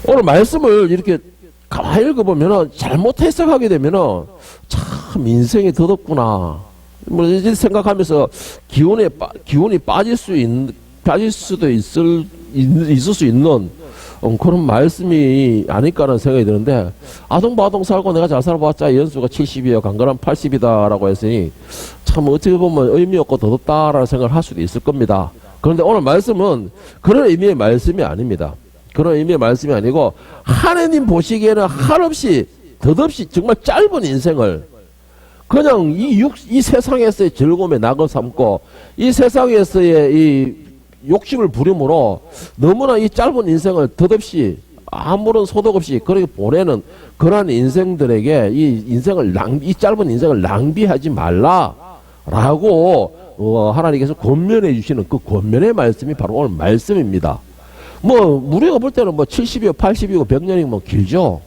오늘 말씀을 이렇게 가만히 읽어보면은 잘못 해석하게 되면은 참 인생이 더덥구나. 뭐 이제 생각하면서 기운이 빠질 수도 있을 수 있는 그런 말씀이 아닐까라는 생각이 드는데, 아동바동 살고 내가 잘 살아봤자 연수가 70이요 강건한 80이다라고 했으니 참 어떻게 보면 의미 없고 더덥다라는 생각을 할 수도 있을 겁니다. 그런데 오늘 말씀은 그런 의미의 말씀이 아닙니다. 그런 의미의 말씀이 아니고, 하나님 보시기에는 한없이 덧없이 정말 짧은 인생을 그냥 이 세상에서의 즐거움에 낙을 삼고 이 세상에서의 이 욕심을 부림으로 너무나 이 짧은 인생을 덧없이 아무런 소득 없이 그렇게 보내는 그러한 인생들에게 이 짧은 인생을 낭비하지 말라라고 하나님께서 권면해 주시는 그 권면의 말씀이 바로 오늘 말씀입니다. 우리가 볼 때는 70이고 80이고 100년이고 길죠.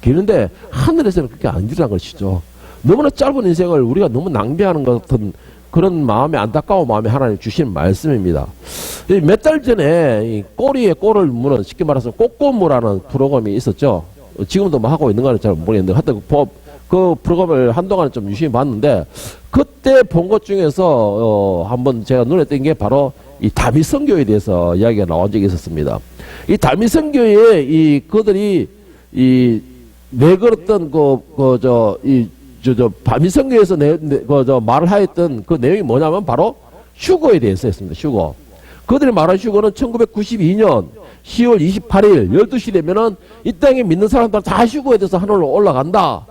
기는데 하늘에서는 그렇게 아니라는 것이죠. 너무나 짧은 인생을 우리가 너무 낭비하는 것 같은 그런 마음에, 안타까운 마음에 하나님 주시는 말씀입니다. 몇 달 전에 꼬리에 꼬를 무는, 쉽게 말해서 꼬꼬무라는 프로그램이 있었죠. 지금도 하고 있는 거는 잘 모르겠는데, 하여튼 그 프로그램을 한동안 좀 유심히 봤는데, 그때 본 것 중에서 한번 제가 눈에 띈 게 바로 이 다미성교에 대해서 이야기가 나온 적이 있었습니다. 이 다미성교에 그들이 내걸었던 다미성교에서 말을 하였던 그 내용이 뭐냐면 바로 휴거에 대해서 했습니다. 휴거. 그들이 말한 휴거는 1992년 10월 28일 12시 되면은 이 땅에 믿는 사람들 다 휴거에 대해서 하늘로 올라간다.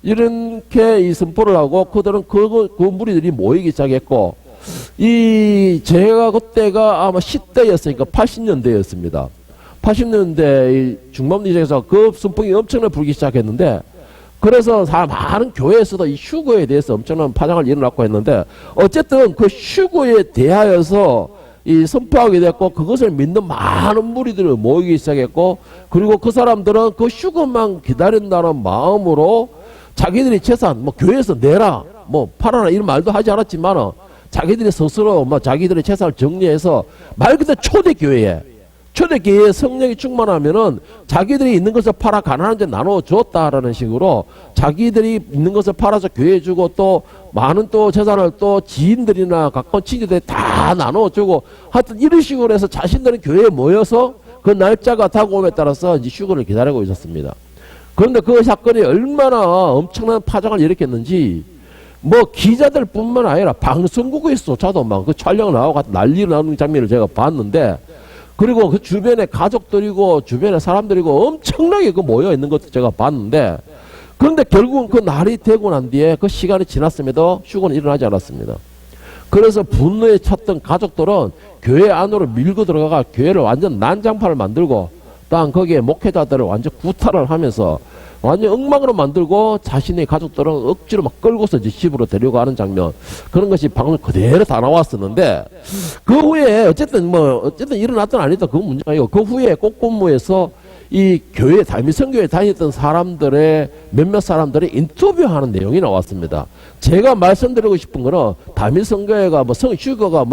이렇게 이 선포를 하고 그들은 그 무리들이 모이기 시작했고, 제가 그때가 아마 10대였으니까 80년대였습니다. 80년대 중반기에서 그 선풍이 엄청나게 불기 시작했는데, 그래서 많은 교회에서도 이 휴거에 대해서 엄청난 파장을 일어났고 했는데, 어쨌든 그 휴거에 대하여서 선포하게 됐고, 그것을 믿는 많은 무리들이 모이기 시작했고, 그리고 그 사람들은 그 휴거만 기다린다는 마음으로 자기들이 재산, 교회에서 내라, 팔아라, 이런 말도 하지 않았지만, 자기들이 스스로 자기들의 재산을 정리해서 말 그대로 초대교회에 성령이 충만하면은 자기들이 있는 것을 팔아 가난한 데 나눠줬다라는 식으로 자기들이 있는 것을 팔아서 교회에 주고, 또 많은 또 재산을 또 지인들이나 가까운 친구들이 다 나눠주고, 하여튼 이런 식으로 해서 자신들은 교회에 모여서 그 날짜가 다가옴에 따라서 이제 휴거를 기다리고 있었습니다. 그런데 그 사건이 얼마나 엄청난 파장을 일으켰는지, 기자들 뿐만 아니라 방송국에서조차도 그 촬영을 나오고 난리 나는 장면을 제가 봤는데, 그리고 그 주변에 가족들이고 주변에 사람들이고 엄청나게 모여 있는 것도 제가 봤는데, 그런데 결국은 그 날이 되고 난 뒤에 그 시간이 지났음에도 휴거는 일어나지 않았습니다. 그래서 분노에 찼던 가족들은 교회 안으로 밀고 들어가가 교회를 완전 난장판을 만들고, 거기에 목회자들을 완전 구타를 하면서 완전 엉망으로 만들고, 자신의 가족들은 억지로 끌고서 이제 집으로 데려가는 장면, 그런 것이 방금 그대로 다 나왔었는데, 그 후에 어쨌든 일어났든 아니든 그건 문제가 아니고, 그 후에 꽃꽃무에서 이 교회, 다미성교회 다녔던 사람들의 몇몇 사람들이 인터뷰하는 내용이 나왔습니다. 제가 말씀드리고 싶은 거는, 다미성교회가 휴거가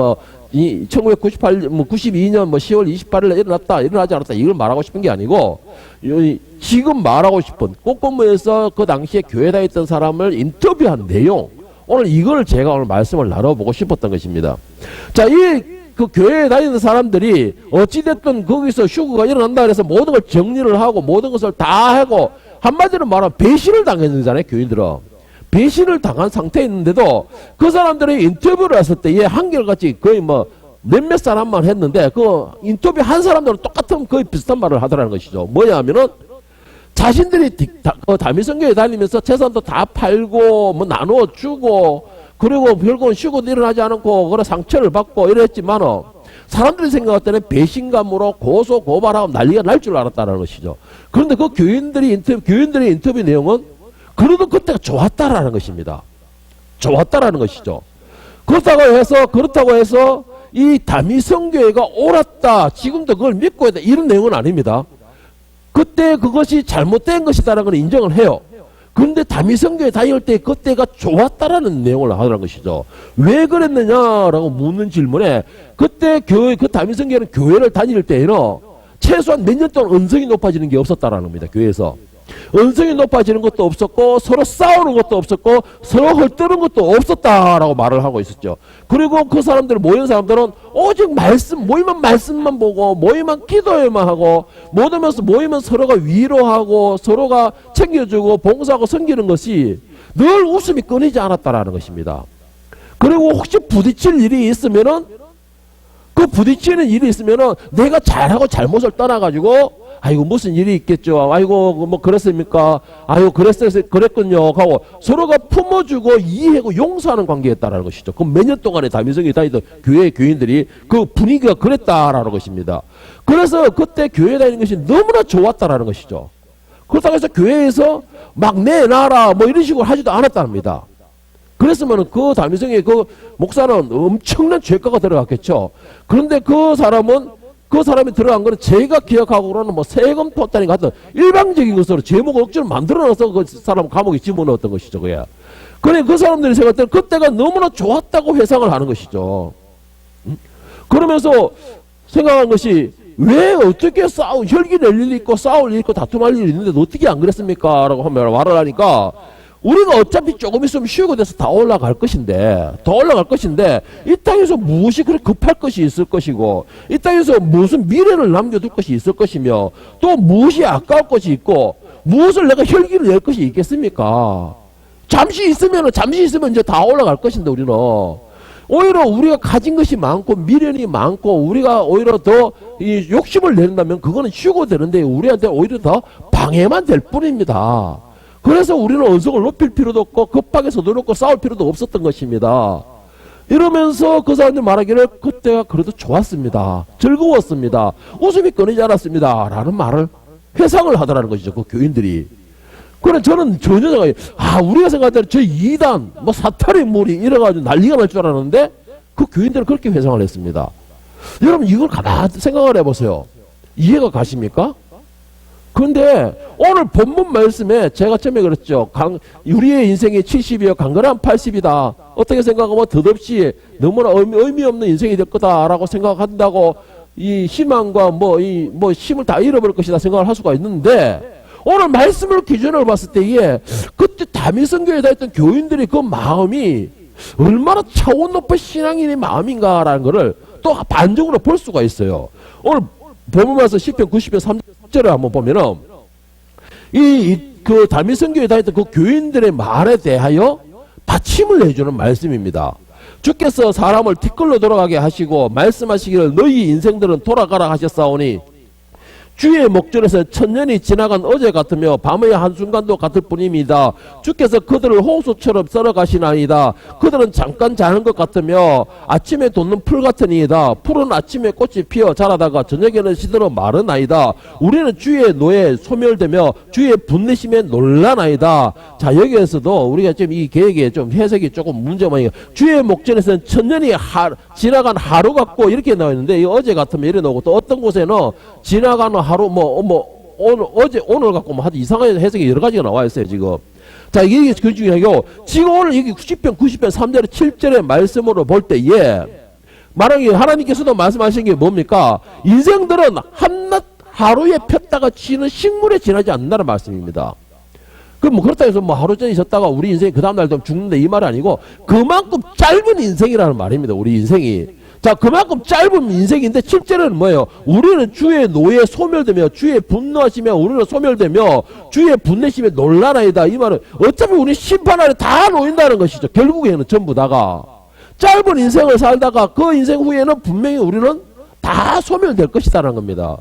1992년 10월 28일에 일어나지 않았다, 이걸 말하고 싶은 게 아니고, 지금 말하고 싶은 꽃꽃무에서 그 당시에 교회 다녔던 사람을 인터뷰한 내용, 오늘 이걸 제가 오늘 말씀을 나눠보고 싶었던 것입니다. 자, 그 교회에 다니는 사람들이 어찌됐든 거기서 휴거가 일어난다 그래서 모든 걸 정리를 하고 모든 것을 다 하고, 한마디로 말하면 배신을 당했는잖아요. 교인들은 배신을 당한 상태에 있는데도 그 사람들이 인터뷰를 했을 때 한결같이 거의 몇몇 사람만 했는데, 그 인터뷰 한 사람들은 똑같은 거의 비슷한 말을 하더라는 것이죠. 뭐냐면은 자신들이 다미성교회 다니면서 재산도 다 팔고 나눠주고, 그리고 결국은 휴거도 일어나지 않고 그런 상처를 받고 이랬지만, 사람들이 생각할 때는 배신감으로 고소 고발하고 난리가 날 줄 알았다는 것이죠. 그런데 그 교인들의 인터뷰 내용은 그래도 그때가 좋았다라는 것입니다. 좋았다라는 것이죠. 그렇다고 해서 이 다미성교회가 옳았다, 지금도 그걸 믿고 있다, 이런 내용은 아닙니다. 그때 그것이 잘못된 것이다라는 걸 인정을 해요. 그런데 다미성교회 다닐 때 그때가 좋았다라는 내용을 하더라는 것이죠. 왜 그랬느냐라고 묻는 질문에, 그때 그 다미성교회는 교회를 다닐 때에는 최소한 몇 년 동안 언성이 높아지는 게 없었다라는 겁니다. 교회에서. 언성이 높아지는 것도 없었고 서로 싸우는 것도 없었고 서로 헐뜯는 것도 없었다라고 말을 하고 있었죠. 그리고 그 사람들 모인 사람들은 오직 말씀, 모이면 말씀만 보고 모이면 기도에만 하고 모이면 서로가 위로하고 서로가 챙겨주고 봉사하고 섬기는 것이 늘 웃음이 끊이지 않았다라는 것입니다. 그리고 혹시 부딪힐 일이 있으면은 그 부딪히는 일이 있으면은 내가 잘하고 잘못을 떠나가지고 아이고 무슨 일이 있겠죠. 아이고 뭐 그랬습니까? 아이고 그랬군요. 하고 서로가 품어주고 이해하고 용서하는 관계였다라는 것이죠. 그럼 몇 년 동안에 다민성이 다니던 교회 교인들이 그 분위기가 그랬다라는 것입니다. 그래서 그때 교회 다니는 것이 너무나 좋았다라는 것이죠. 그렇다고 해서 교회에서 막 내놔라 뭐 이런 식으로 하지도 않았답니다. 그랬으면 그 다민성의 그 목사는 엄청난 죄가가 들어갔겠죠. 그런데 그 사람이 들어간 거는 제가 기억하고는 뭐 세금 토탈이 같은 일방적인 것으로 제목을 억지로 만들어놔서 그 사람 감옥에 집어넣었던 것이죠. 그래 그 사람들이 생각할 때는 그때가 너무나 좋았다고 회상을 하는 것이죠. 그러면서 생각한 것이 왜 어떻게 혈기 낼 일이 있고 싸울 일이 있고 다툼할 일이 있는데 어떻게 안 그랬습니까? 라고 하면 말을 하니까 우리가 어차피 조금 있으면 쉬고 돼서 다 올라갈 것인데 이 땅에서 무엇이 그렇게 급할 것이 있을 것이고 이 땅에서 무슨 미래를 남겨둘 것이 있을 것이며 또 무엇이 아까울 것이 있고 무엇을 내가 혈기를 낼 것이 있겠습니까? 잠시 있으면 이제 다 올라갈 것인데 우리는 오히려 우리가 가진 것이 많고 미련이 많고 우리가 오히려 더 이 욕심을 낸다면 그거는 쉬고 되는데 우리한테 오히려 더 방해만 될 뿐입니다. 그래서 우리는 언성을 높일 필요도 없고 급하게 서두르고 싸울 필요도 없었던 것입니다. 이러면서 그 사람들이 말하기를 그때가 그래도 좋았습니다. 즐거웠습니다. 웃음이 끊이지 않았습니다. 라는 말을 회상을 하더라는 것이죠. 그 교인들이. 그래 저는 전혀 우리가 생각할 때는 저 이단 뭐 사탄의 물이 이래가지고 난리가 날 줄 알았는데 그 교인들은 그렇게 회상을 했습니다. 여러분 이걸 가만히 생각을 해보세요. 이해가 가십니까? 그런데 오늘 본문 말씀에 제가 처음에 그랬죠. 우리의 인생이 70이요 강건한 80이다. 어떻게 생각하면 덧없이 너무나 의미 없는 인생이 될 거다라고 생각한다고 이 희망과 힘을 다 잃어버릴 것이다 생각을 할 수가 있는데 오늘 말씀을 기준으로 봤을 때에 그때 다민성교회에 다녔던 교인들이 그 마음이 얼마나 차원 높은 신앙인의 마음인가라는 것을 또 반적으로 볼 수가 있어요. 오늘 본문 말씀 10편 90편 3절을 한번 보면은 그 다민성교회에 다녔던 그 교인들의 말에 대하여 받침을 해주는 말씀입니다. 주께서 사람을 티끌로 돌아가게 하시고 말씀하시기를 너희 인생들은 돌아가라 하셨사오니 주의 목전에서 천년이 지나간 어제 같으며 밤의 한순간도 같을 뿐입니다. 주께서 그들을 홍수처럼 썰어가시나이다. 그들은 잠깐 자는 것 같으며 아침에 돋는 풀 같으니이다. 풀은 아침에 꽃이 피어 자라다가 저녁에는 시들어 마르나이다. 우리는 주의 노에 소멸되며 주의 분내심에 놀라나이다. 자 여기에서도 우리가 지금 이 계획에 좀 해석이 조금 문제가 있어요. 주의 목전에서는 천년이 지나간 하루 같고 이렇게 나와 있는데 어제 같으면 이래 나오고 또 어떤 곳에는 지나가는 하루 오늘 갖고 뭐 하도 이상한 해석이 여러 가지가 나와 있어요 지금. 자 이게 그 중요하고 지금 오늘 여기 90편 3절에 7절의 말씀으로 볼 때에 말한 게 하나님께서도 말씀하신 게 뭡니까? 인생들은 한낮 하루에 폈다가 지는 식물에 지나지 않는다는 말씀입니다. 그럼 그렇다 해서 하루 전에 있었다가 우리 인생이 그 다음날 되면 죽는다 이 말이 아니고 그만큼 짧은 인생이라는 말입니다. 우리 인생이. 자 그만큼 짧은 인생인데 7절은 뭐예요? 우리는 주의 노에 소멸되며 주의 분노하시며 우리는 소멸되며 주의 분내심에 놀라나이다. 이 말은 어차피 우리 심판 아래 다 놓인다는 것이죠. 결국에는 전부 다가 짧은 인생을 살다가 그 인생 후에는 분명히 우리는 다 소멸될 것이다라는 겁니다.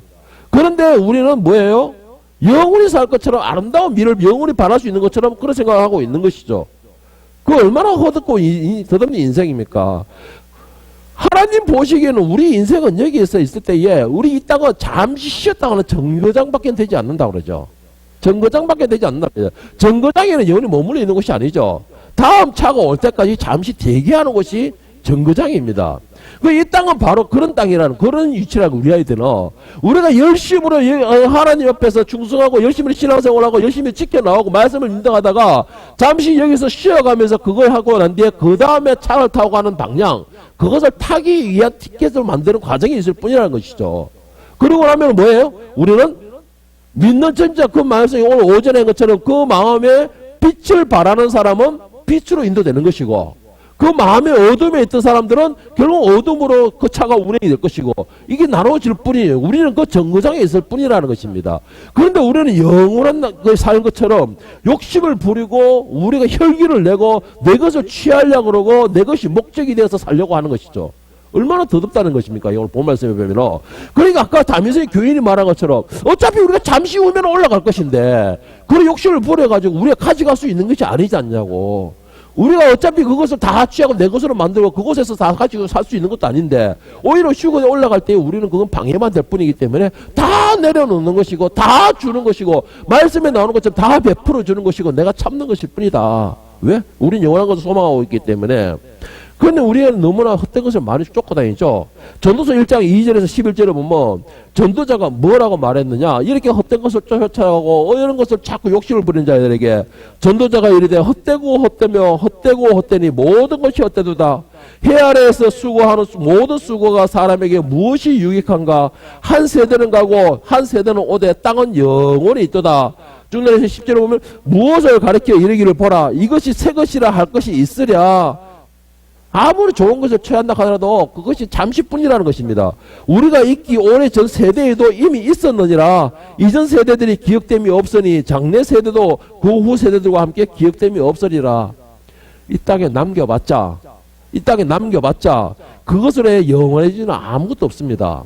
그런데 우리는 뭐예요? 영원히 살 것처럼 아름다운 미래를 영원히 바랄 수 있는 것처럼 그런 생각을 하고 있는 것이죠. 그 얼마나 허덕고 더듬는 인생입니까? 하나님 보시기에는 우리 인생은 여기에서 있을 때에 우리 있다가 잠시 쉬었다가는 정거장밖에 되지 않는다고 그러죠. 정거장밖에 되지 않는다. 정거장에는 영원히 머물러 있는 것이 아니죠. 다음 차가 올 때까지 잠시 대기하는 것이 정거장입니다. 이 땅은 바로 그런 땅이라는 그런 위치라고 우리 아이들은 우리가 열심으로 하나님 앞에서 충성하고 열심히 신앙생활하고 열심히 지켜나가고 말씀을 인정하다가 잠시 여기서 쉬어가면서 그걸 하고 난 뒤에 그 다음에 차를 타고 가는 방향 그것을 타기 위한 티켓을 만드는 과정이 있을 뿐이라는 것이죠. 그러고 나면 뭐예요? 우리는 믿는 천자 그 말씀이 오늘 오전에 한 것처럼 그 마음에 빛을 바라는 사람은 빛으로 인도되는 것이고 그 마음의 어둠에 있던 사람들은 결국 어둠으로 그 차가 운행이 될 것이고 이게 나눠질 뿐이에요. 우리는 그 정거장에 있을 뿐이라는 것입니다. 그런데 우리는 영원한 그 살 것처럼 욕심을 부리고 우리가 혈기를 내고 내 것을 취하려고 그러고 내 것이 목적이 되어서 살려고 하는 것이죠. 얼마나 더럽다는 것입니까? 오늘 본 말씀에 보면. 그러니까 아까 다민성의 교인이 말한 것처럼 어차피 우리가 잠시 후면 올라갈 것인데 그런 욕심을 부려가지고 우리가 가져갈 수 있는 것이 아니지 않냐고. 우리가 어차피 그것을 다 취하고 내 것으로 만들고 그곳에서 다 가지고 살 수 있는 것도 아닌데 오히려 휴거에 올라갈 때 우리는 그건 방해만 될 뿐이기 때문에 다 내려놓는 것이고 다 주는 것이고 말씀에 나오는 것처럼 다 베풀어 주는 것이고 내가 참는 것일 뿐이다. 왜? 우린 영원한 것을 소망하고 있기 때문에. 그런데 우리는 너무나 헛된 것을 많이 쫓고 다니죠. 전도서 1장 2절에서 11절에 보면 전도자가 뭐라고 말했느냐. 이렇게 헛된 것을 쫓아가고 이런 것을 자꾸 욕심을 부리는 자들에게 전도자가 이르되 헛되고 헛되며 헛되고 헛되니 모든 것이 헛되도다. 해 아래에서 수고하는 모든 수고가 사람에게 무엇이 유익한가. 한 세대는 가고 한 세대는 오되 땅은 영원히 있도다. 중간에서 10절에 보면 무엇을 가리켜 이르기를 보라. 이것이 새 것이라 할 것이 있으랴. 아무리 좋은 것을 취한다 하더라도 그것이 잠시뿐이라는 것입니다. 우리가 있기 오래 전 세대에도 이미 있었느니라. 이전 세대들이 기억됨이 없으니 장래 세대도 그 후 세대들과 함께 기억됨이 없으리라. 이 땅에 남겨봤자 그것으로 영원해지는 아무것도 없습니다.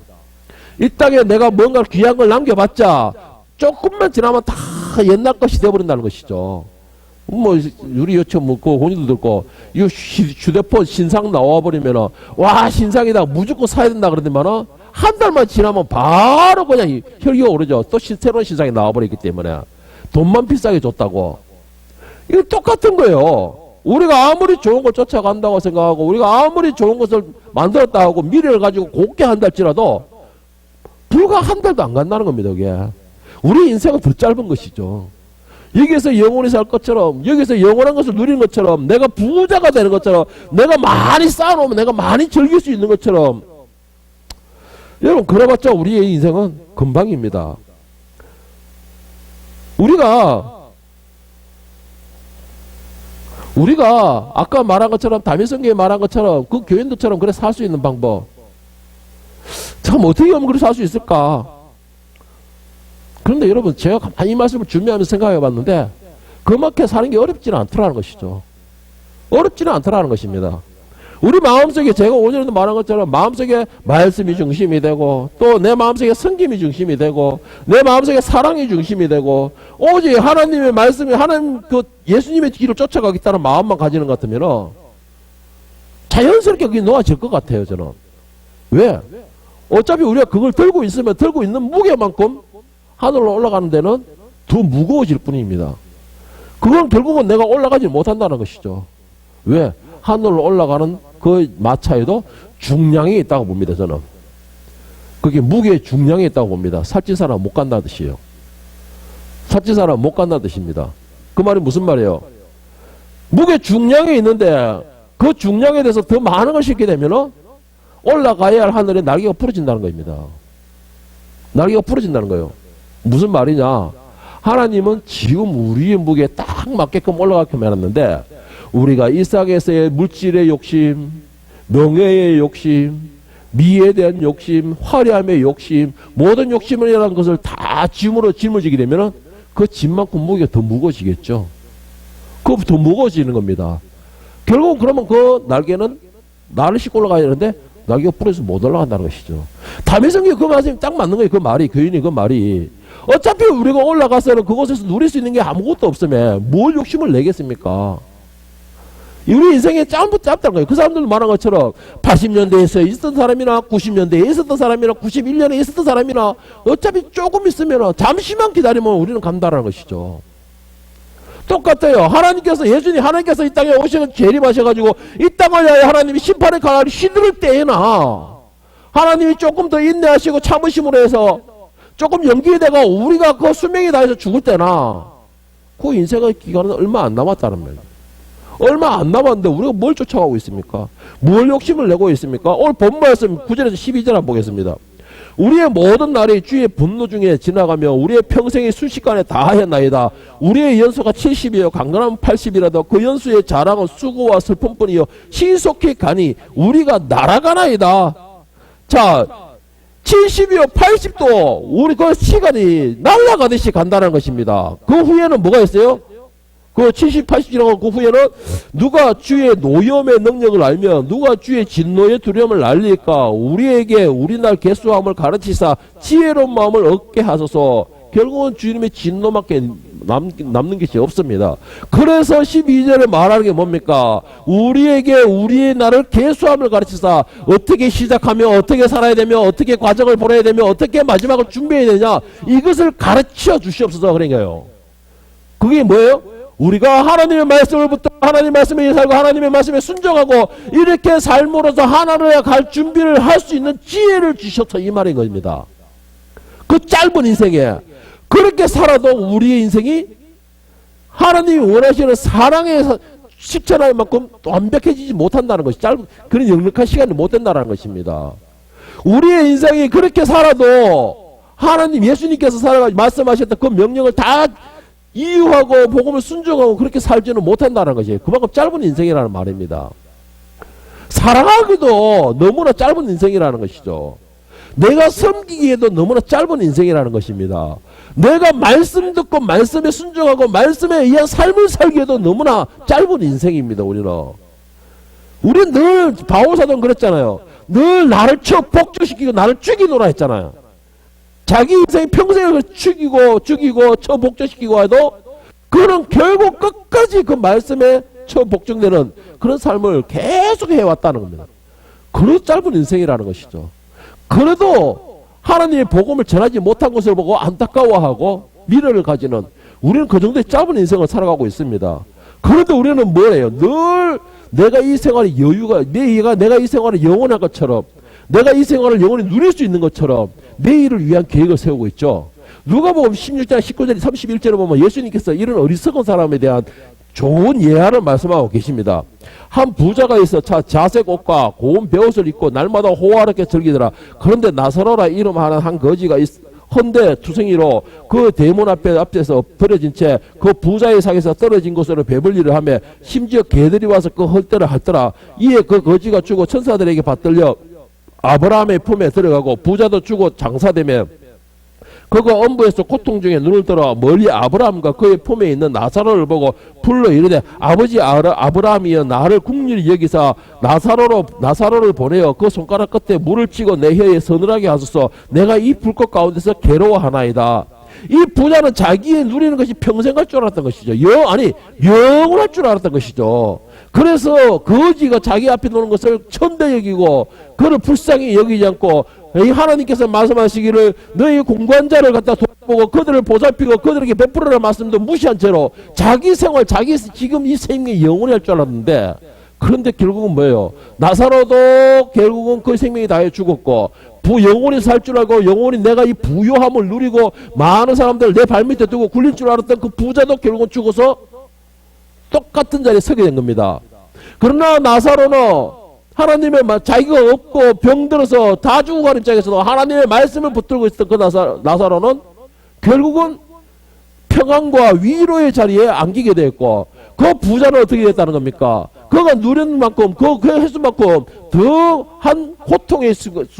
이 땅에 내가 뭔가 귀한 걸 남겨봤자 조금만 지나면 다 옛날 것이 되어버린다는 것이죠. 우리 여처 그 혼인도 듣고, 이 휴대폰 신상 나와버리면은, 와, 신상이다. 무조건 사야 된다. 그러더만은, 한 달만 지나면 바로 그냥 혈기가 오르죠. 또 새로운 신상이 나와버리기 때문에. 돈만 비싸게 줬다고. 이거 똑같은 거예요. 우리가 아무리 좋은 걸 쫓아간다고 생각하고, 우리가 아무리 좋은 것을 만들었다 하고, 미래를 가지고 곱게 한다 할지라도, 불과 한 달도 안 간다는 겁니다, 이게. 우리 인생은 더 짧은 것이죠. 여기에서 영원히 살 것처럼 여기서 영원한 것을 누리는 것처럼 내가 부자가 되는 것처럼 내가 많이 쌓아놓으면 내가 많이 즐길 수 있는 것처럼 여러분 그래봤자 우리의 인생은 금방입니다. 우리가 아까 말한 것처럼 다민성교회 말한 것처럼 그 교인들처럼 그래 살 수 있는 방법 참 어떻게 하면 그렇게 살 수 있을까? 그런데 여러분 제가 가만히 이 말씀을 준비하면서 생각해 봤는데 그렇게 사는 게 어렵지는 않더라는 것이죠. 어렵지는 않더라는 것입니다. 우리 마음속에 제가 오전에도 말한 것처럼 마음속에 말씀이 중심이 되고 또 내 마음속에 성김이 중심이 되고 내 마음속에 사랑이 중심이 되고 오직 하나님의 말씀이 하나님 그 예수님의 길을 쫓아가겠다는 마음만 가지는 것 같으면 자연스럽게 그게 놓아질 것 같아요. 저는. 왜? 어차피 우리가 그걸 들고 있으면 들고 있는 무게만큼 하늘로 올라가는 데는 더 무거워질 뿐입니다. 그건 결국은 내가 올라가지 못한다는 것이죠. 왜? 하늘로 올라가는 그 마차에도 중량이 있다고 봅니다. 저는. 그게 무게의 중량이 있다고 봅니다. 살찐 사람 못 간다는 뜻이에요. 살찐 사람 못 간다는 뜻입니다. 그 말이 무슨 말이에요? 무게 중량이 있는데 그 중량에 대해서 더 많은 걸 싣게 되면 올라가야 할 하늘에 날개가 부러진다는 겁니다. 날개가 부러진다는 거예요. 무슨 말이냐? 하나님은 지금 우리의 무게에 딱 맞게끔 올라가게 해놨는데 우리가 이 땅에서의 물질의 욕심, 명예의 욕심, 미에 대한 욕심, 화려함의 욕심, 모든 욕심이라는 것을 다 짐으로 짊어지게 되면 그 짐만큼 무게가 더 무거워지겠죠. 그거 더 무거워지는 겁니다. 결국 그러면 그 날개는 나를 싣고 올라가야 되는데 날개가 부러져서 못 올라간다는 것이죠. 다민성교회 그 말씀이 딱 맞는 거예요. 그 말이, 교인이 그 말이. 어차피 우리가 올라가서는 그곳에서 누릴 수 있는 게 아무것도 없으면 뭘 욕심을 내겠습니까? 우리 인생에 짧다는 거예요. 그 사람들 말한 것처럼 80년대에 있었던 사람이나 90년대에 있었던 사람이나 91년에 있었던 사람이나 어차피 조금 있으면 잠시만 기다리면 우리는 간다는 것이죠. 똑같아요. 하나님께서 이 땅에 오시는 재림하셔가지고 이 땅을 위하여 하나님이 심판의 가라를 휘두를 때에나 하나님이 조금 더 인내하시고 참으심으로 해서 조금 연기되고 우리가 그 수명이 다해서 죽을 때나 그 인생의 기간은 얼마 안 남았다는 말이에요. 얼마 안 남았는데 우리가 뭘 쫓아가고 있습니까? 뭘 욕심을 내고 있습니까? 오늘 본 말씀 9절에서 12절 한번 보겠습니다. 우리의 모든 날이 주의 분노 중에 지나가며 우리의 평생이 순식간에 다하였나이다. 우리의 연수가 70이요 강건하면 80이라도 그 연수의 자랑은 수고와 슬픔뿐이요 신속히 가니 우리가 날아가나이다. 자, 70이요 80도 우리 그 시간이 날아가듯이 간다는 것입니다. 그 후에는 뭐가 있어요? 그 70, 80 지나고 그 후에는 누가 주의 노염의 능력을 알며 누가 주의 진노의 두려움을 알릴까? 우리에게 우리날 개수함을 가르치사 지혜로운 마음을 얻게 하소서. 결국은 주님의 진노밖에 남는 것이 없습니다. 그래서 12절에 말하는 게 뭡니까? 우리에게 우리의 날을 개수함을 가르치사 어떻게 시작하며 어떻게 살아야 되며 어떻게 과정을 보내야 되며 어떻게 마지막을 준비해야 되냐 이것을 가르쳐 주시옵소서. 그러니까요. 그게 뭐예요? 우리가 하나님의 말씀을 붙들고 하나님의 말씀에 살고 하나님의 말씀에 순종하고 이렇게 삶으로서 하나님에 갈 준비를 할 수 있는 지혜를 주셔서 이 말인 겁니다. 그 짧은 인생에 그렇게 살아도 우리의 인생이 하나님이 원하시는 사랑의 실천할 만큼 완벽해지지 못한다는 것이 짧은 그런 역력한 시간이 못 된다는 것입니다. 우리의 인생이 그렇게 살아도 하나님 예수님께서 살아가지고 말씀하셨던 그 명령을 다 이유하고 복음을 순종하고 그렇게 살지는 못한다는 것이에요. 그만큼 짧은 인생이라는 말입니다. 사랑하기도 너무나 짧은 인생이라는 것이죠. 내가 섬기기에도 너무나 짧은 인생이라는 것입니다. 내가 말씀 듣고 말씀에 순종하고 말씀에 의한 삶을 살기에도 너무나 짧은 인생입니다. 우리는 늘 바울사도는 그랬잖아요. 늘 나를 복주시키고 나를 죽이노라 했잖아요. 자기 인생 평생을 죽이고 처복종시키고 해도 그는 결국 끝까지 그 말씀에 처복종되는 그런 삶을 계속 해왔다는 겁니다. 그런 짧은 인생이라는 것이죠. 그래도 하나님의 복음을 전하지 못한 것을 보고 안타까워하고 미련을 가지는 우리는 그 정도의 짧은 인생을 살아가고 있습니다. 그런데 우리는 뭐래요? 늘 내가 이 생활에 여유가 내가 이 생활에 영원한 것처럼 내가 이 생활을 영원히 누릴 수 있는 것처럼 내일을 위한 계획을 세우고 있죠. 누가복음 16장 19절 31절에 보면 예수님께서 이런 어리석은 사람에 대한 좋은 예화를 말씀하고 계십니다. 한 부자가 있어 자색 옷과 고운 베옷을 입고 날마다 호화롭게 즐기더라. 그런데 나사로라 이름하는 한 거지가 헌데 투성이로 그 대문 앞에서 버려진 채 그 부자의 상에서 떨어진 곳으로 배불리를 하며 심지어 개들이 와서 그 헐때를 핥더라. 이에 그 거지가 죽어 천사들에게 받들려 아브라함의 품에 들어가고 부자도 죽어 장사되며 그가 엄부에서 고통 중에 눈을 들어 멀리 아브라함과 그의 품에 있는 나사로를 보고 불러 이르되 아버지 아브라함이여 나를 긍휼히 여기사 나사로를 보내어 그 손가락 끝에 물을 치고 내 혀에 서늘하게 하소서. 내가 이 불꽃 가운데서 괴로워하나이다. 이 부자는 자기의 누리는 것이 평생 갈 줄 알았던 것이죠. 영원할 줄 알았던 것이죠. 그래서 거지가 자기 앞에 노는 것을 천대 여기고 그를 불쌍히 여기지 않고 하나님께서 말씀하시기를 너희 공부한 자를 갖다 돌보고 그들을 보살피고 그들에게 베풀어라 말씀도 무시한 채로 자기 생활 자기 지금 이 생명이 영원히 할 줄 알았는데 그런데 결국은 뭐예요? 나사로도 결국은 그 생명이 다해 죽었고 영원히 살 줄 알고 영원히 내가 이 부요함을 누리고 많은 사람들을 내 발밑에 두고 굴릴 줄 알았던 그 부자도 결국은 죽어서 똑같은 자리에 서게 된 겁니다. 그러나 나사로는 하나님의 자기가 없고 병들어서 다 죽어가는 입장에서도 하나님의 말씀을 붙들고 있었던 그 나사로는 결국은 평안과 위로의 자리에 안기게 되었고 그 부자는 어떻게 됐다는 겁니까? 그가 누리는 만큼 그 횟수 만큼 더한 고통의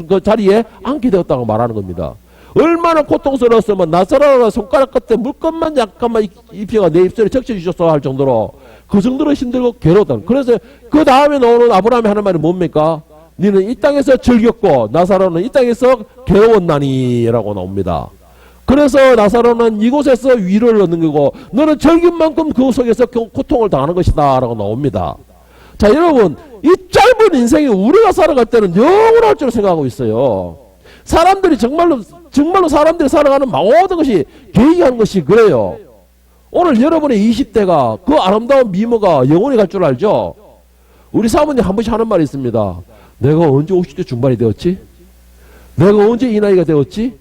그 자리에 앉게 되었다고 말하는 겁니다. 얼마나 고통스러웠으면 나사로가 손가락 끝에 물것만 약간만 입혀가 내 입술에 적셔주셨어 할 정도로 그 정도로 힘들고 괴로웠다. 그래서 그 다음에 나오는 아브라함이 하는 말이 뭡니까? 너는 이 땅에서 즐겼고 나사로는 이 땅에서 괴로웠나니 라고 나옵니다. 그래서 나사로는 이곳에서 위로를 얻는 거고 너는 즐긴 만큼 그 속에서 고통을 당하는 것이다 라고 나옵니다. 자 여러분 이 짧은 인생이 우리가 살아갈 때는 영원할 줄 생각하고 있어요. 사람들이 정말로 사람들이 살아가는 모든 것이 계획하는 것이 그래요. 오늘 여러분의 20대가 그 아름다운 미모가 영원히 갈 줄 알죠? 우리 사모님 한 번씩 하는 말이 있습니다. 내가 언제 50대 중반이 되었지? 내가 언제 이 나이가 되었지?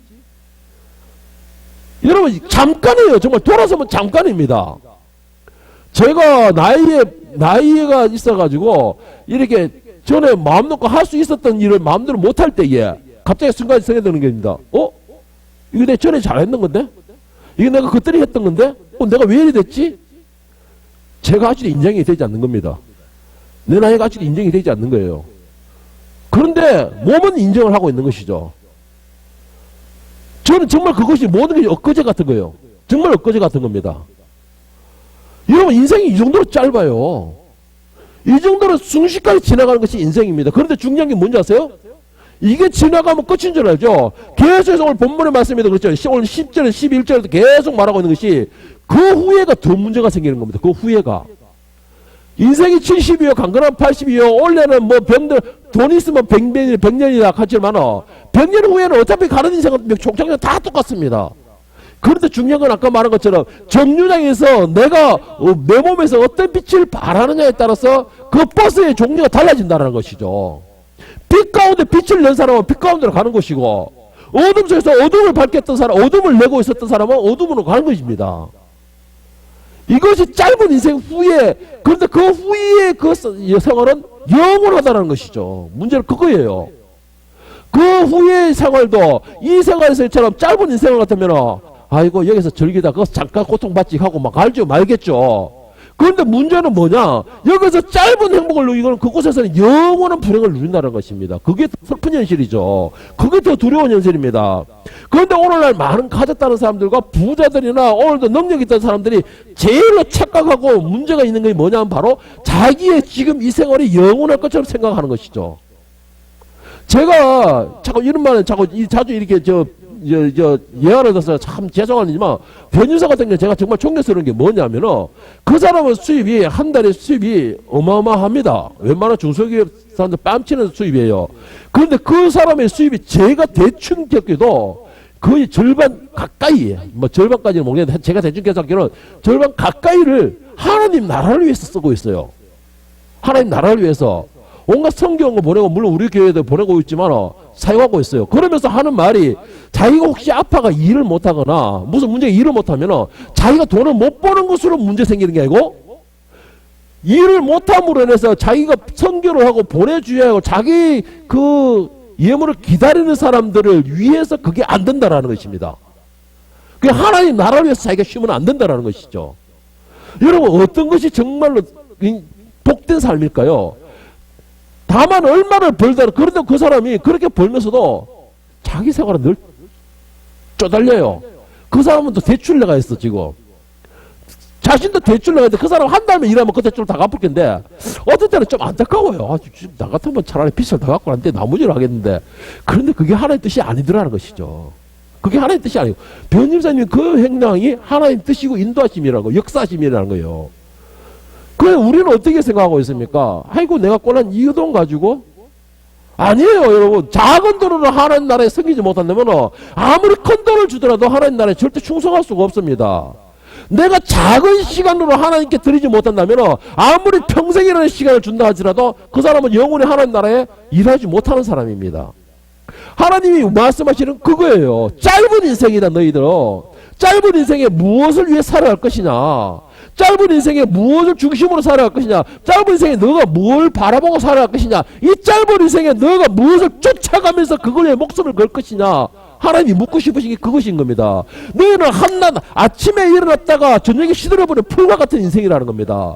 여러분 잠깐이에요. 정말 돌아서면 잠깐입니다. 제가 나이가 있어가지고 이렇게 전에 마음 놓고 할 수 있었던 일을 마음대로 못할 때에 갑자기 순간 생각이 드는 겁니다. 이거 내가 전에 잘했는 건데? 이거 내가 그때는 했던 건데? 내가 왜 이래 됐지? 제가 아직도 인정이 되지 않는 겁니다. 내 나이가 아직도 인정이 되지 않는 거예요. 그런데 몸은 인정을 하고 있는 것이죠. 저는 정말 그것이 모든 게 엊그제 같은 거예요. 정말 엊그제 같은 겁니다. 여러분 인생이 이 정도로 짧아요. 이 정도로 순식간에 지나가는 것이 인생입니다. 그런데 중요한 게 뭔지 아세요? 이게 지나가면 끝인 줄 알죠? 계속해서 오늘 본문의 말씀에도 그렇죠. 오늘 10절, 11절에도 계속 말하고 있는 것이 그 후회가 더 문제가 생기는 겁니다. 그 후회가. 인생이 70이요, 강건하면 80이요, 원래는 뭐 병들, 돈 있으면 100년이다 하지만 100년 후에는 어차피 가는 인생은 총장은 다 똑같습니다. 그런데 중요한 건 아까 말한 것처럼 정류장에서 내가 내 몸에서 어떤 빛을 발하느냐에 따라서 그 버스의 종류가 달라진다는 것이죠. 빛 가운데 빛을 낸 사람은 빛 가운데로 가는 것이고 어둠 속에서 어둠을 밝혔던 사람, 어둠을 내고 있었던 사람은 어둠으로 가는 것입니다. 이것이 짧은 인생 후에, 그런데 그 후에 그 생활은 영원하다는 것이죠. 문제는 그거예요. 그 후의 생활도 이 생활에서처럼 짧은 인생을 같으면 아이고 여기서 즐기다 그거 잠깐 고통받지 하고 막 알죠 말겠죠. 그런데 문제는 뭐냐, 여기서 짧은 행복을 누리고는 그곳에서는 영원한 불행을 누린다는 것입니다. 그게 더 슬픈 현실이죠. 그게 더 두려운 현실입니다. 그런데 오늘날 많은 가졌다는 사람들과 부자들이나 오늘도 능력 있던 사람들이 제일로 착각하고 문제가 있는 게 뭐냐면 바로 자기의 지금 이 생활이 영원할 것처럼 생각하는 것이죠. 제가 자꾸 이런 말은 자주 이렇게 예언을 들어서 참 죄송하지만 변유사 같은 경우 제가 정말 존경스러운 게 뭐냐면은 그 사람은 수입이 한 달에 수입이 어마어마합니다. 웬만한 중소기업 사람들 뺨치는 수입이에요. 그런데 그 사람의 수입이 제가 대충 겪기도 거의 절반 가까이, 뭐 절반까지는 모르겠는데 제가 대충 계산하기로는 절반 가까이를 하나님 나라를 위해서 쓰고 있어요. 하나님 나라를 위해서 온갖 성경을 보내고 물론 우리 교회도 보내고 있지만 사용하고 있어요. 그러면서 하는 말이 자기가 혹시 아파가 일을 못하거나 무슨 문제가 일을 못하면 자기가 돈을 못 버는 것으로 문제 생기는 게 아니고 일을 못함으로 인해서 자기가 선교를 하고 보내줘야 하고 자기 그 예물을 기다리는 사람들을 위해서 그게 안 된다라는 것입니다. 그게 하나님 나라를 위해서 자기가 쉬면 안 된다라는 것이죠. 여러분 어떤 것이 정말로 복된 삶일까요? 다만 얼마를 벌다, 그런데 그 사람이 그렇게 벌면서도 자기 생활은 늘 쪼달려요. 그 사람은 또 대출 내가 있어 지금. 자신도 대출 내가 있는데 그 사람 한 달만 일하면 그 대출을 다 갚을 텐데 어떤 때는 좀 안타까워요. 지금 나 같으면 차라리 빚을 다 갚고 한데 나머지를 하겠는데, 그런데 그게 하나님 뜻이 아니더라는 것이죠. 그게 하나님 뜻이 아니고 변님사님 그 행동이 하나님 뜻이고 인도하심이라고 역사심이라는 거예요. 그래 우리는 어떻게 생각하고 있습니까? 아이고 내가 꼴난 이 돈 가지고? 아니에요 여러분. 작은 돈으로 하나님 나라에 섬기지 못한다면 아무리 큰 돈을 주더라도 하나님 나라에 절대 충성할 수가 없습니다. 내가 작은 시간으로 하나님께 드리지 못한다면 아무리 평생이라는 시간을 준다 할지라도 그 사람은 영원히 하나님 나라에 일하지 못하는 사람입니다. 하나님이 말씀하시는 그거예요. 짧은 인생이다 너희들. 짧은 인생에 무엇을 위해 살아갈 것이냐, 짧은 인생에 무엇을 중심으로 살아갈 것이냐, 짧은 인생에 너가 뭘 바라보고 살아갈 것이냐, 이 짧은 인생에 너가 무엇을 쫓아가면서 그걸 위해 목숨을 걸 것이냐, 하나님이 묻고 싶으신 게 그것인 겁니다. 너희는 한낮 아침에 일어났다가 저녁에 시들어버리는 풀과 같은 인생이라는 겁니다.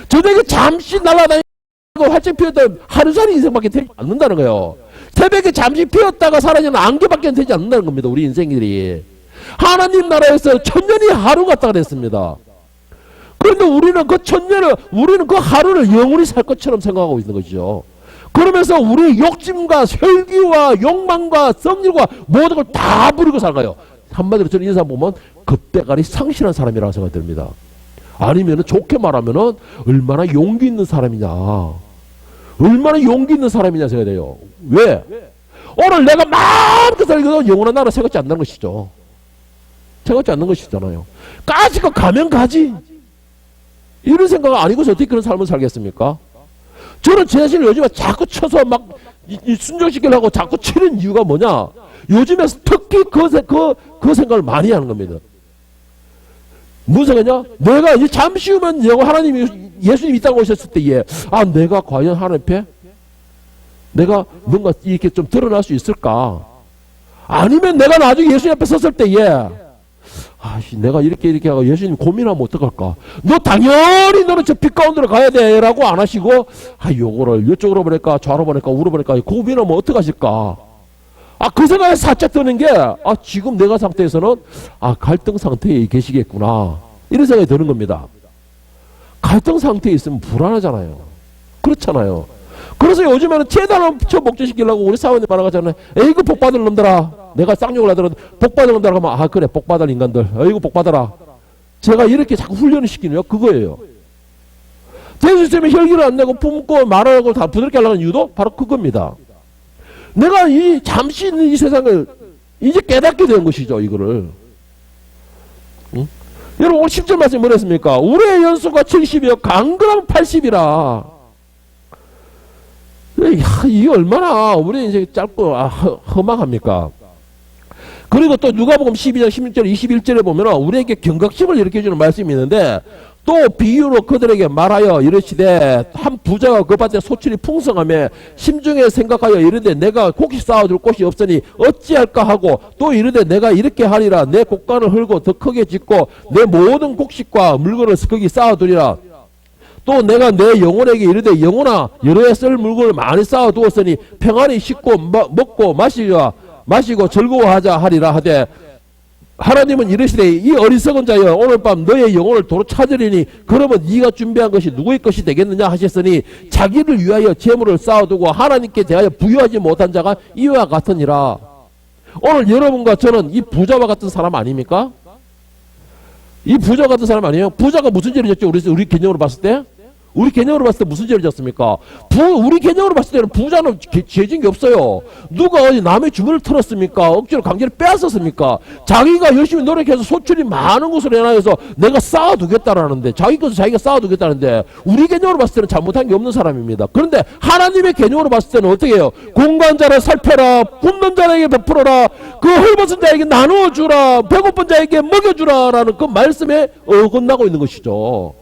저녁에 잠시 날아다니고 활짝 피었다 하루살이 인생밖에 되지 않는다는 거예요. 새벽에 잠시 피었다가 사라지는 안개밖에 되지 않는다는 겁니다. 우리 인생들이 하나님 나라에서 천년이 하루 같다가 됐습니다. 그런데 우리는 그 천년을, 우리는 그 하루를 영원히 살 것처럼 생각하고 있는 것이죠. 그러면서 우리 욕심과 혈기와 욕망과 성질과 모든 걸 다 부리고 살아가요. 한마디로 저는 이 사람 보면 급대가리 상실한 사람이라고 생각이 듭니다. 아니면 좋게 말하면 얼마나 용기 있는 사람이냐, 얼마나 용기 있는 사람이냐 생각이 돼요. 왜? 오늘 내가 마음껏 살기도 영원한 나라 생각지 않는 것이죠. 생각지 않는 것이잖아요. 까짓거 가면 가지, 이런 생각 아니고서 어떻게 그런 삶을 살겠습니까? 저는 제 자신을 요즘에 자꾸 쳐서 막 순종시키려고 자꾸 치는 이유가 뭐냐, 요즘에 특히 그 생각을 많이 하는 겁니다. 무슨 생각이냐? 내가 이제 잠시 후면 하나님이, 예수님이 이 땅에 오셨을 때에 내가 과연 하나님 앞에 내가 뭔가 이렇게 좀 드러날 수 있을까? 아니면 내가 나중에 예수님 앞에 섰을 때에 내가 이렇게 하고 예수님 고민하면 어떡할까? 너 당연히 너는 저 빛 가운데로 가야 돼 라고 안 하시고 요거를 이쪽으로 보낼까 좌로 보낼까 우로 보낼까 고민하면 어떡하실까? 그 생각에 살짝 드는 게 지금 내가 상태에서는 갈등 상태에 계시겠구나 이런 생각이 드는 겁니다. 갈등 상태에 있으면 불안하잖아요. 그렇잖아요. 그래서 요즘에는 재단을 목적시키려고 우리 사원이 말하잖아요. 에이구 복받을 놈들아. 내가 쌍욕을 하더라도 복받을 놈들아 하면 그래 복받을 인간들. 에이구 복받아라. 제가 이렇게 자꾸 훈련을 시키는 그거예요. 대수쌤이 혈기를 안 내고 품고 말하고 다 부드럽게 하려는 이유도 바로 그겁니다. 내가 잠시 있는 이 세상을 이제 깨닫게 된 것이죠. 이거를. 응? 여러분 오늘 10절 말씀이 뭐랬습니까? 우리의 연수가 70이요 강건하면 80이라. 이게 얼마나 우리 이제 짧고 허망합니까? 그리고 또 누가복음 12장 16절 21절에 보면 우리에게 경각심을 일으켜주는 말씀이 있는데 또 비유로 그들에게 말하여 이르시되 한 부자가 그 밭에 소출이 풍성하며 심중에 생각하여 이르되 내가 곡식 쌓아둘 곳이 없으니 어찌할까 하고 또 이르되 내가 이렇게 하리라 내 곡간을 헐고 더 크게 짓고 내 모든 곡식과 물건을 거기 쌓아두리라. 또 내가 내 영혼에게 이르되 영혼아 여러 해 쓸 물건을 많이 쌓아두었으니 평안히 씻고 먹고 마시고 즐거워하자 하리라 하되 하나님은 이르시되 이 어리석은 자여 오늘 밤 너의 영혼을 도로 찾으리니 그러면 네가 준비한 것이 누구의 것이 되겠느냐 하셨으니 자기를 위하여 재물을 쌓아두고 하나님께 대하여 부유하지 못한 자가 이와 같으니라. 오늘 여러분과 저는 이 부자와 같은 사람 아닙니까? 이 부자 같은 사람 아니에요? 부자가 무슨 죄를 졌죠? 우리 개념으로 봤을 때? 우리 개념으로 봤을 때 무슨 죄를 졌습니까? 우리 개념으로 봤을 때는 부자는 죄진 게 없어요. 누가 어디 남의 주머니를 털었습니까? 억지로 강제로 빼앗았습니까? 자기가 열심히 노력해서 소출이 많은 것을 해놔서 내가 쌓아두겠다라는데 자기 것을 자기가 쌓아두겠다는데 우리 개념으로 봤을 때는 잘못한 게 없는 사람입니다. 그런데 하나님의 개념으로 봤을 때는 어떻게 해요? 공고한 자를 살펴라. 굶는 자에게 베풀어라. 그 헐벗은 자에게 나누어주라. 배고픈 자에게 먹여주라 라는 그 말씀에 어긋나고 있는 것이죠.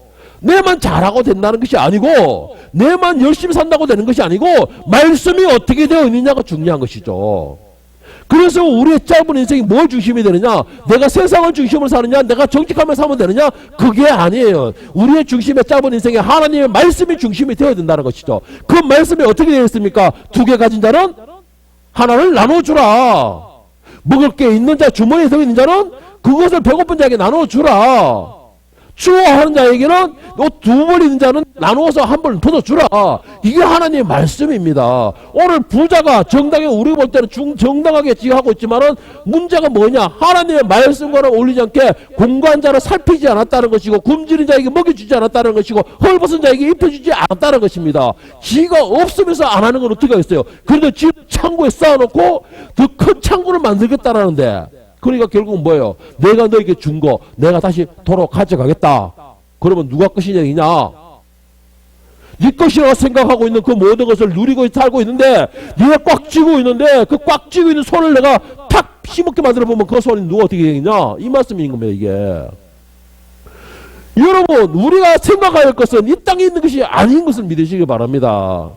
내만 잘하고 된다는 것이 아니고 내만 열심히 산다고 되는 것이 아니고 말씀이 어떻게 되어 있느냐가 중요한 것이죠. 그래서 우리의 짧은 인생이 뭘 중심이 되느냐? 내가 세상을 중심으로 사느냐? 내가 정직하며 살면 되느냐? 그게 아니에요. 우리의 중심의 짧은 인생에 하나님의 말씀이 중심이 되어야 된다는 것이죠. 그 말씀이 어떻게 되어 있습니까? 2개 가진 자는 하나를 나눠주라. 먹을 게 있는 자 주머니에 서 있는 자는 그것을 배고픈 자에게 나눠주라. 추워하는 자에게는 두 벌 있는 자는 나누어서 한 벌 더 주라. 이게 하나님의 말씀입니다. 오늘 부자가 정당히 우리 볼 때는 정당하게 지하고 있지만은 문제가 뭐냐? 하나님의 말씀과는 어울리지 않게 공고한 자를 살피지 않았다는 것이고 굶주린 자에게 먹여주지 않았다는 것이고 헐벗은 자에게 입혀주지 않았다는 것입니다. 지가 없으면서 안 하는 건 어떻게 하겠어요? 그런데 집 창고에 쌓아놓고 더 큰 창고를 만들겠다라는데 그러니까 결국은 뭐예요? 내가 너에게 준 거 내가 다시 도로 가져가겠다. 그러면 누가 것이냐? 네 것이라고 생각하고 있는 그 모든 것을 누리고 살고 있는데 네가 꽉 쥐고 있는데 그 꽉 쥐고 있는 손을 내가 탁 힘없게 만들어 보면 그 손이 누가 어떻게 되겠냐? 이 말씀인 겁니다. 이게. 여러분 우리가 생각해야 할 것은 이 땅에 있는 것이 아닌 것을 믿으시기 바랍니다.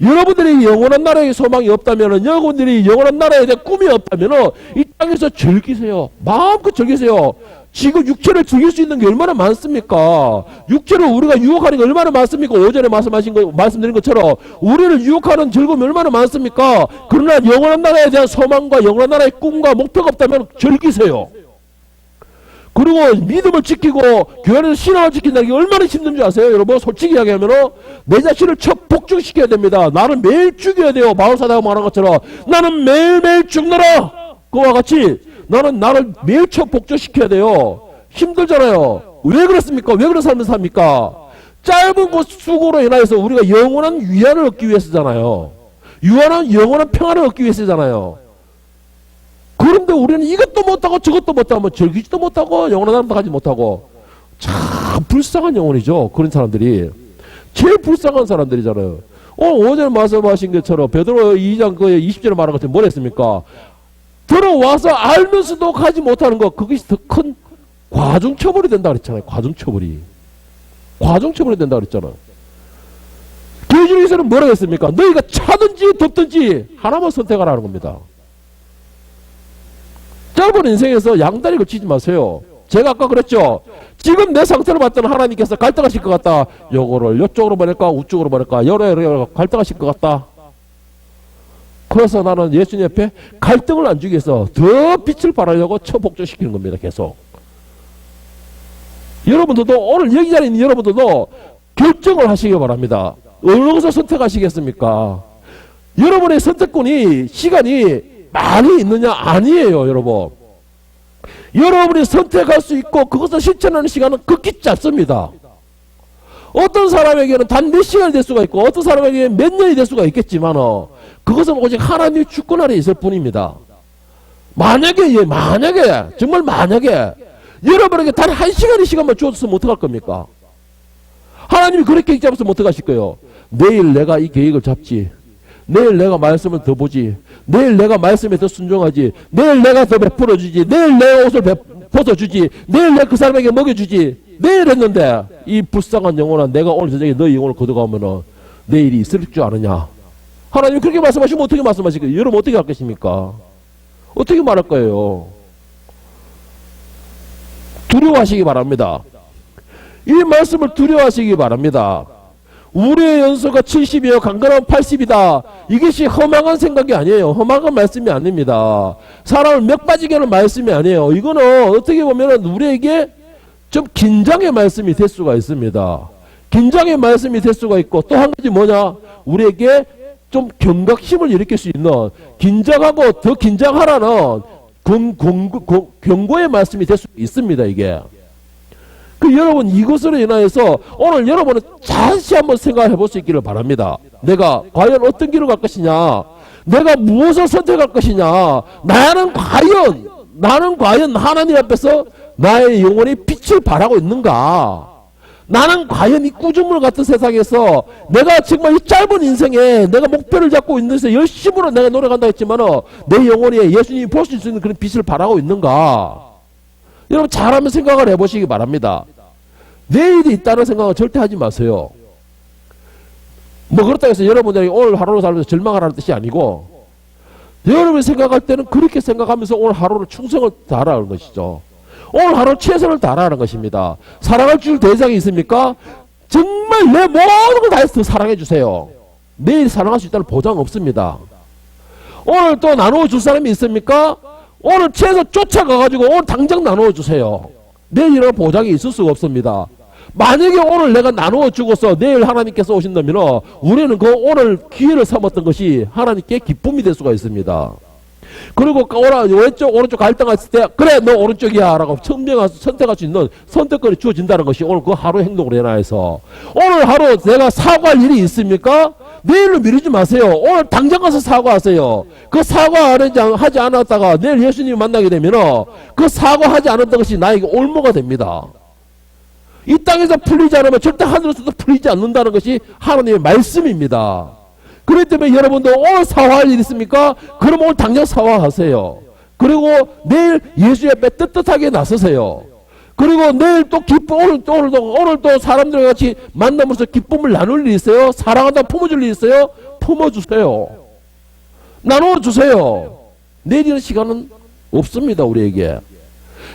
여러분들이 영원한 나라에 소망이 없다면 여러분들이 영원한 나라에 대한 꿈이 없다면 이 땅에서 즐기세요. 마음껏 즐기세요. 지금 육체를 즐길 수 있는 게 얼마나 많습니까? 육체를 우리가 유혹하는 게 얼마나 많습니까? 오전에 말씀드린 것처럼 우리를 유혹하는 즐거움이 얼마나 많습니까? 그러나 영원한 나라에 대한 소망과 영원한 나라의 꿈과 목표가 없다면 즐기세요. 그리고 믿음을 지키고 교회 안에서 신앙을 지킨다는 게 얼마나 힘든 줄 아세요? 여러분 솔직히 이야기하면 내 자신을 첫 복종시켜야 됩니다. 나는 매일 죽여야 돼요. 바울사도가 말한 것처럼 나는 매일매일 죽노라. 그와 같이 나는 나를 매일 첫 복종시켜야 돼요. 힘들잖아요. 왜 그렇습니까? 왜 그런 삶을 삽니까? 짧은 그 수고로 인하여서 우리가 영원한 위안을 얻기 위해서잖아요. 영원한 평안을 얻기 위해서잖아요. 그런데 우리는 이것도 못하고 저것도 못하고 즐기지도 못하고 영원한 나라도 가지 못하고 참 불쌍한 영혼이죠. 그런 사람들이 제일 불쌍한 사람들이잖아요. 오늘 말씀하신 것처럼 베드로 2장 20절에 말한 것처럼 뭘 했습니까? 들어와서 알면서도 가지 못하는 것 그것이 더 큰 과중처벌이 된다 그랬잖아요. 과중처벌이 된다 그랬잖아요. 자유주의에서는 뭐라고 했습니까? 너희가 차든지 덥든지 하나만 선택하라는 겁니다. 짧은 인생에서 양다리 걸치지 마세요. 제가 아까 그랬죠. 지금 내 상태를 봤더니 하나님께서 갈등하실 것 같다. 요거를 이쪽으로 보낼까 우쪽으로 보낼까 여러 갈등하실 것 같다. 그래서 나는 예수님 옆에 갈등을 안 주기 위해서 더 빛을 발하려고 처복종시키는 겁니다. 계속. 여러분들도 오늘 여기 자리에 있는 여러분들도 결정을 하시기 바랍니다. 어느 것을 선택하시겠습니까? 여러분의 선택권이 시간이 많이 있느냐? 아니에요, 여러분. 여러분이 선택할 수 있고 그것을 실천하는 시간은 극히 짧습니다. 어떤 사람에게는 단 몇 시간이 될 수가 있고 어떤 사람에게는 몇 년이 될 수가 있겠지만 그것은 오직 하나님의 주권 아래 있을 뿐입니다. 만약에 정말 만약에 여러분에게 단 한 시간의 시간만 주어졌으면 어떡할 겁니까? 하나님이 그렇게 잡았으면 어떡하실 거예요? 내일 내가 이 계획을 잡지. 내일 내가 말씀을 더 보지. 내일 내가 말씀에 더 순종하지. 내일 내가 더 베풀어주지. 내일 내 옷을 벗어주지. 내일 내가 그 사람에게 먹여주지. 내일 했는데 이 불쌍한 영혼아 내가 오늘 저녁에 너의 영혼을 거둬가면은 내일이 있을 줄 아느냐? 하나님 그렇게 말씀하시면 어떻게 말씀하실 거예요? 여러분 어떻게 할 것입니까? 어떻게 말할 거예요? 두려워하시기 바랍니다. 이 말씀을 두려워하시기 바랍니다. 우리의 연소가 70이요 강건하면 80이다. 이것이 허망한 생각이 아니에요. 허망한 말씀이 아닙니다. 사람을 몇 빠지게 하는 말씀이 아니에요. 이거는 어떻게 보면 우리에게 좀 긴장의 말씀이 될 수가 있습니다. 긴장의 말씀이 될 수가 있고 또 한 가지 뭐냐? 우리에게 좀 경각심을 일으킬 수 있는 긴장하고 더 긴장하라는 경고의 말씀이 될 수 있습니다. 이게. 여러분 이것으로 인하여서 오늘 여러분은 다시 한번 생각해 볼 수 있기를 바랍니다. 내가 과연 어떤 길을 갈 것이냐? 내가 무엇을 선택할 것이냐? 나는 과연 하나님 앞에서 나의 영혼이 빛을 발하고 있는가? 나는 과연 이 꾸중물 같은 세상에서 내가 정말 이 짧은 인생에 내가 목표를 잡고 있는 데서 열심으로 내가 노력한다 했지만 내 영혼이 예수님이 볼 수 있는 그런 빛을 발하고 있는가? 여러분 잘 한번 생각을 해보시기 바랍니다. 내일이 있다는 생각은 절대 하지 마세요. 뭐 그렇다고 해서 여러분들이 오늘 하루를 살면서 절망하라는 뜻이 아니고 여러분이 생각할 때는 그렇게 생각하면서 오늘 하루를 충성을 다하라는 것이죠. 오늘 하루 최선을 다하라는 것입니다. 사랑할 줄 대상이 있습니까? 정말 내 모든 걸 다해서 사랑해 주세요. 내일 사랑할 수 있다는 보장 없습니다. 오늘 또 나누어 줄 사람이 있습니까? 오늘 최소 쫓아가가지고 오늘 당장 나누어 주세요. 내일이라는 보장이 있을 수가 없습니다. 만약에 오늘 내가 나누어 주고서 내일 하나님께서 오신다면 우리는 그 오늘 기회를 삼았던 것이 하나님께 기쁨이 될 수가 있습니다. 그리고 왼쪽 오른쪽 갈등했을 때 그래 너 오른쪽이야 라고 선택할 수 있는 선택권이 주어진다는 것이 오늘 그 하루 행동으로 인하여서 오늘 하루 내가 사과할 일이 있습니까? 내일로 미루지 마세요. 오늘 당장 가서 사과하세요. 그 사과하지 않았다가 내일 예수님 만나게 되면 그 사과하지 않았던 것이 나에게 올무가 됩니다. 이 땅에서 풀리지 않으면 절대 하늘에서도 풀리지 않는다는 것이 하나님의 말씀입니다. 그렇기 때문에 여러분도 오늘 사과할 일 있습니까? 그럼 오늘 당장 사과하세요. 그리고 내일 예수 옆에 떳떳하게 나서세요. 그리고 내일 또 오늘 또 사람들과 같이 만나면서 기쁨을 나눌 일 있어요? 사랑한다 품어줄 일 있어요? 품어주세요. 나눠주세요. 내일이라는 시간은 없습니다. 우리에게.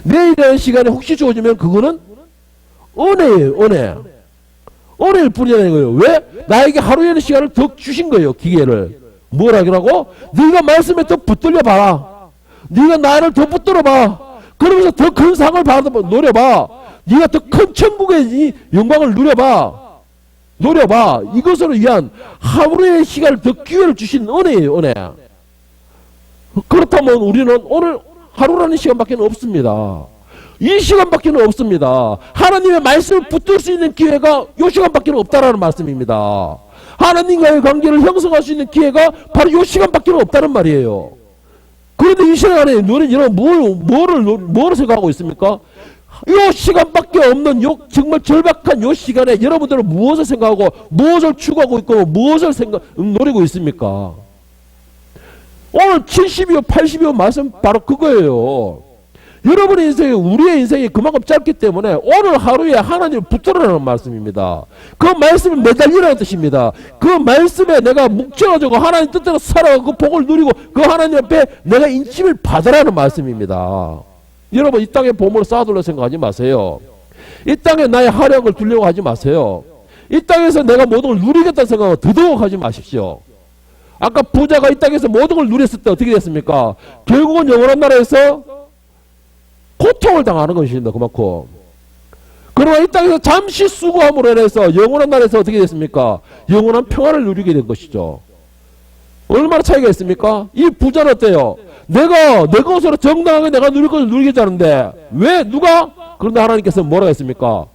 내일이라는 시간에 혹시 주어지면 그거는 은혜예요. 은혜일 뿐이라는 거예요. 왜? 나에게 하루에는 시간을 더 주신 거예요. 기회를. 뭐라고? 네가 말씀에 더 붙들려 봐라. 네가 나를 더 붙들어 봐. 그러면서 더 큰 상을 노려봐. 네가 더 큰 천국의 이 영광을 노려봐. 이것으로 위한 하루의 시간을 더 기회를 주신 은혜예요. 은혜. 그렇다면 우리는 오늘 하루라는 시간밖에 없습니다. 이 시간밖에 없습니다. 하나님의 말씀을 붙들 수 있는 기회가 이 시간밖에 없다라는 말씀입니다. 하나님과의 관계를 형성할 수 있는 기회가 바로 이 시간밖에 없다는 말이에요. 그런데 이 시간에 너는 여러분 뭐를 생각하고 있습니까? 이 시간밖에 없는 정말 절박한 이 시간에 여러분들은 무엇을 생각하고 무엇을 추구하고 있고 무엇을 노리고 있습니까? 오늘 70이요 80이요 말씀 바로 그거예요. 여러분의 인생이, 우리의 인생이 그만큼 짧기 때문에 오늘 하루에 하나님을 붙들으라는 말씀입니다. 그 말씀을 매달리라는 뜻입니다. 그 말씀에 내가 묵혀가지고 하나님 뜻대로 살아가고 그 복을 누리고 그 하나님 앞에 내가 인침을 받으라는 말씀입니다. 여러분, 이 땅에 보물을 쌓아둘러 생각하지 마세요. 이 땅에 나의 활약을 두려고 하지 마세요. 이 땅에서 내가 모든 걸 누리겠다는 생각은 더더욱 하지 마십시오. 아까 부자가 이 땅에서 모든 걸 누렸을 때 어떻게 됐습니까? 결국은 영원한 나라에서 고통을 당하는 것입니다. 그만큼. 그러나 이 땅에서 잠시 수고함으로 인해서 영원한 나라에서 어떻게 됐습니까? 영원한 평안을 누리게 된 것이죠. 얼마나 차이가 있습니까? 이 부자는 어때요? 내가 내 것으로 정당하게 내가 누릴 것을 누리겠다는데 왜? 누가? 그런데 하나님께서 뭐라고 했습니까?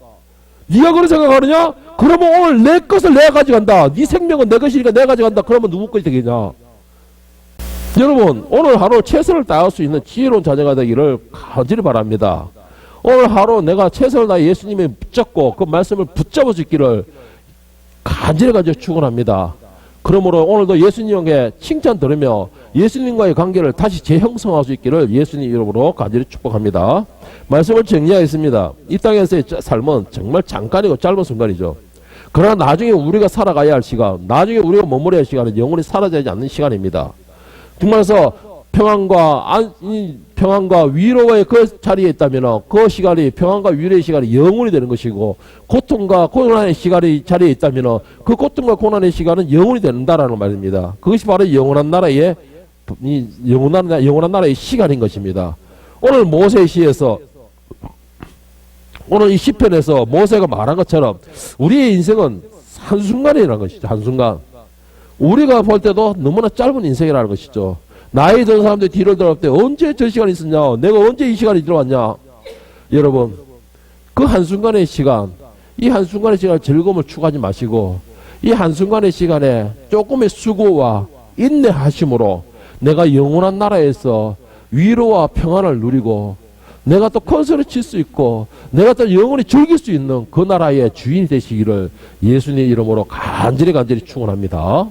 네가 그런 생각하느냐? 그러면 오늘 내 것을 내가 가져간다. 네 생명은 내 것이니까 내가 가져간다. 그러면 누구 것이 되겠냐? 여러분, 오늘 하루 최선을 다할 수 있는 지혜로운 자녀가 되기를 간절히 바랍니다. 오늘 하루 내가 최선을 다해 예수님에 붙잡고 그 말씀을 붙잡을 수 있기를 간절히 축원합니다. 그러므로 오늘도 예수님에게 칭찬 들으며 예수님과의 관계를 다시 재형성할 수 있기를 예수님 이름으로 간절히 축복합니다. 말씀을 정리하겠습니다. 이 땅에서의 삶은 정말 잠깐이고 짧은 순간이죠. 그러나 나중에 우리가 살아가야 할 시간, 나중에 우리가 머물러야 할 시간은 영원히 사라지지 않는 시간입니다. 정말서 평안과 위로의 그 자리에 있다면 그 시간이, 평안과 위로의 시간이 영원히 되는 것이고, 고통과 고난의 시간이 자리에 있다면 그 고통과 고난의 시간은 영원히 된다라는 말입니다. 그것이 바로 영원한 나라의 시간인 것입니다. 오늘 모세의 시에서, 오늘 이 시편에서 모세가 말한 것처럼 우리의 인생은 한순간이라는 것이죠. 한순간. 우리가 볼 때도 너무나 짧은 인생이라는 것이죠. 나이 든 사람들 뒤를 돌아볼 때 언제 저 시간이 있었냐? 내가 언제 이 시간이 들어왔냐? 여러분, 그 한순간의 시간, 이 한순간의 시간에 즐거움을 추구하지 마시고 이 한순간의 시간에 조금의 수고와 인내하심으로 내가 영원한 나라에서 위로와 평안을 누리고 내가 또 콘서트 칠 수 있고 내가 또 영원히 즐길 수 있는 그 나라의 주인이 되시기를 예수님 이름으로 간절히 축원합니다.